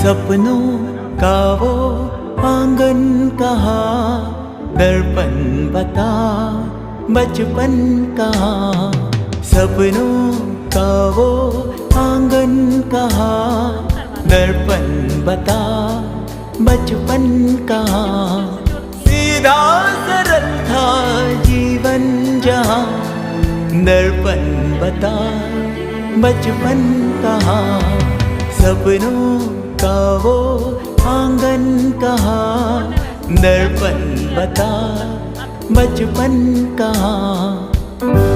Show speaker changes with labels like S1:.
S1: सपनों का वो आंगन कहाँ, दर्पण बता बचपन कहाँ। सपनों का वो आंगन कहाँ, दर्पण बता बचपन कहाँ। सीधा सरल था जीवन जहाँ, दर्पण बता बचपन कहाँ। सपनों का वो आंगन कहाँ, दर्पण बता बचपन कहाँ।